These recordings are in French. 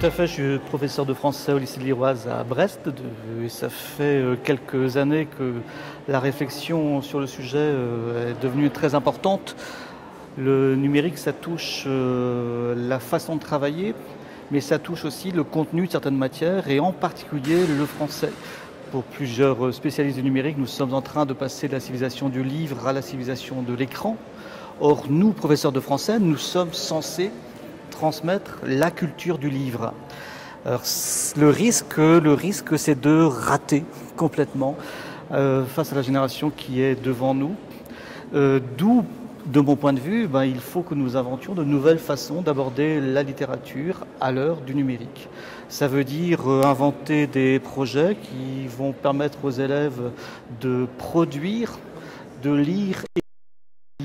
Tout à fait, je suis professeur de français au lycée de l'Iroise à Brest. Et ça fait quelques années que la réflexion sur le sujet est devenue très importante. Le numérique, ça touche la façon de travailler, mais ça touche aussi le contenu de certaines matières, et en particulier le français. Pour plusieurs spécialistes du numérique, nous sommes en train de passer de la civilisation du livre à la civilisation de l'écran. Or, nous, professeurs de français, nous sommes censés transmettre la culture du livre. Alors, le risque, c'est de rater complètement face à la génération qui est devant nous. D'où, de mon point de vue, il faut que nous inventions de nouvelles façons d'aborder la littérature à l'heure du numérique. Ça veut dire inventer des projets qui vont permettre aux élèves de produire, de lire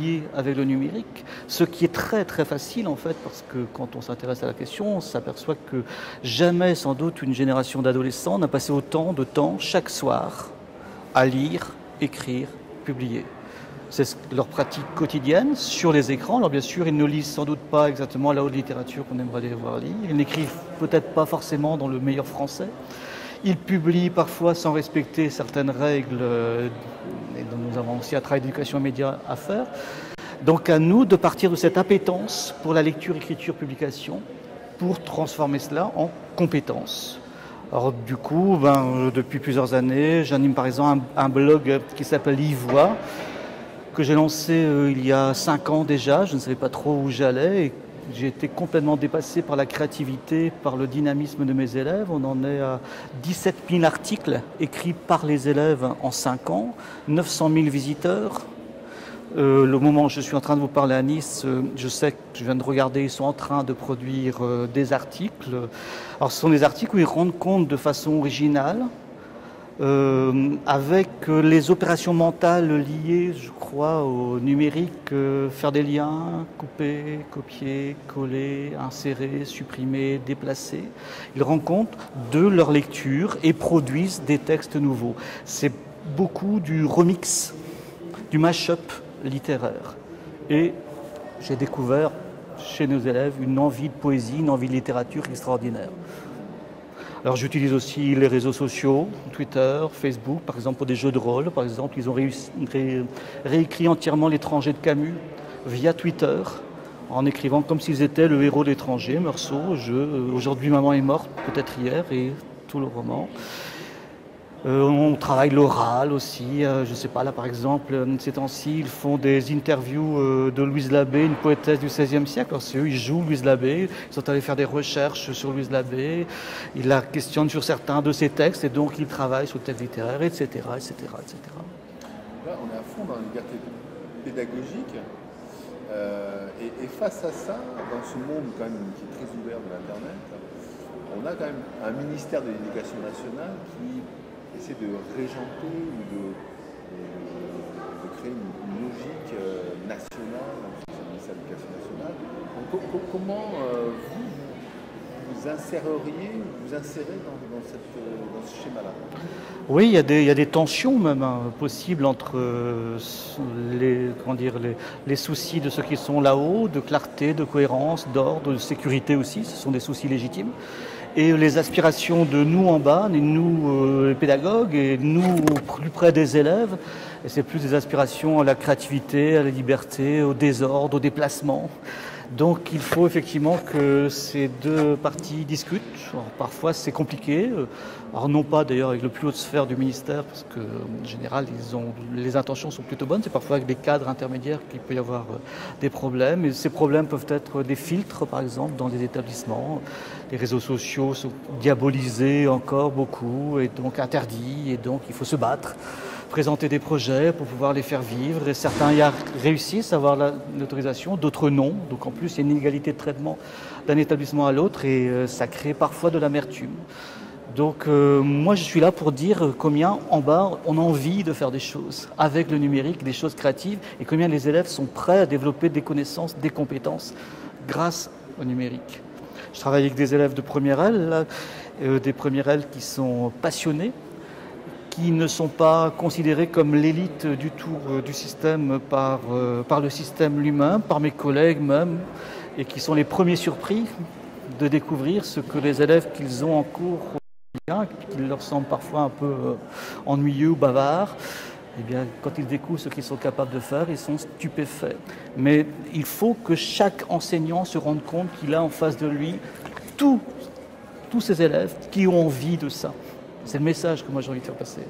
et avec le numérique, ce qui est très très facile en fait, parce que quand on s'intéresse à la question, on s'aperçoit que jamais sans doute une génération d'adolescents n'a passé autant de temps chaque soir à lire, écrire, publier. C'est leur pratique quotidienne sur les écrans. Alors bien sûr, ils ne lisent sans doute pas exactement la haute littérature qu'on aimerait les voir lire. Ils n'écrivent peut-être pas forcément dans le meilleur français. Ils publient parfois sans respecter certaines règles, et dont nous avons aussi un travail d'éducation média à faire. Donc à nous de partir de cette appétence pour la lecture, écriture, publication, pour transformer cela en compétences. Alors du coup, depuis plusieurs années, j'anime par exemple un blog qui s'appelle Ivoix, que j'ai lancé il y a 5 ans déjà. Je ne savais pas trop où j'allais et j'ai été complètement dépassé par la créativité, par le dynamisme de mes élèves. On en est à 17 000 articles écrits par les élèves en 5 ans, 900 000 visiteurs. Le moment où je suis en train de vous parler à Nice, je sais que je viens de regarder, ils sont en train de produire des articles. Alors ce sont des articles où ils rendent compte de façon originale, avec les opérations mentales liées, je crois, au numérique, faire des liens, couper, copier, coller, insérer, supprimer, déplacer. Ils rendent compte de leur lecture et produisent des textes nouveaux. C'est beaucoup du remix, du mash-up littéraire. Et j'ai découvert chez nos élèves une envie de poésie, une envie de littérature extraordinaire. Alors j'utilise aussi les réseaux sociaux, Twitter, Facebook, par exemple pour des jeux de rôle. Par exemple, ils ont réécrit entièrement L'étranger de Camus via Twitter, en écrivant comme s'ils étaient le héros de L'étranger, Meursault, Aujourd'hui maman est morte, peut-être hier, et tout le roman. On travaille l'oral aussi, je ne sais pas, là par exemple, ces temps-ci, ils font des interviews de Louise Labbé, une poétesse du XVIe siècle. Alors c'est eux, ils jouent Louise Labbé, ils sont allés faire des recherches sur Louise Labbé, ils la questionnent sur certains de ses textes, et donc ils travaillent sur le texte littéraire, etc., etc., etc. Là, on est à fond dans la liberté pédagogique, et face à ça, dans ce monde quand même qui est très ouvert de l'Internet, on a quand même un ministère de l'Éducation nationale qui essayer de régenter ou de créer une logique nationale dans le ministère de l'Éducation nationale. Donc, comment vous inséreriez, vous insérez dans ce schéma-là? Oui, il y a des tensions même possibles entre les soucis de ceux qui sont là-haut, de clarté, de cohérence, d'ordre, de sécurité aussi, ce sont des soucis légitimes. Et les aspirations de nous en bas, nous les pédagogues, et nous plus près des élèves, et c'est plus des aspirations à la créativité, à la liberté, au désordre, au déplacement. Donc il faut effectivement que ces deux parties discutent. Alors, parfois c'est compliqué, alors non pas d'ailleurs avec le plus haute sphère du ministère, parce qu'en général les intentions sont plutôt bonnes, c'est parfois avec des cadres intermédiaires qu'il peut y avoir des problèmes, et ces problèmes peuvent être des filtres par exemple dans des établissements. Les réseaux sociaux sont diabolisés encore beaucoup, et donc interdits, et donc il faut se battre, présenter des projets pour pouvoir les faire vivre, et certains y réussissent à avoir l'autorisation, d'autres non. Donc en plus il y a une inégalité de traitement d'un établissement à l'autre, et ça crée parfois de l'amertume. Donc moi je suis là pour dire combien en bas on a envie de faire des choses avec le numérique, des choses créatives, et combien les élèves sont prêts à développer des connaissances, des compétences grâce au numérique. Je travaille avec des élèves de première L, des premières L qui sont passionnés, qui ne sont pas considérés comme l'élite du tour du système par le système lui-même, par mes collègues même, et qui sont les premiers surpris de découvrir ce que les élèves qu'ils ont en cours qui leur semble parfois un peu ennuyeux ou bavards. Eh bien, quand ils découvrent ce qu'ils sont capables de faire, ils sont stupéfaits. Mais il faut que chaque enseignant se rende compte qu'il a en face de lui tous ces élèves qui ont envie de ça. C'est le message que moi j'ai envie de faire passer.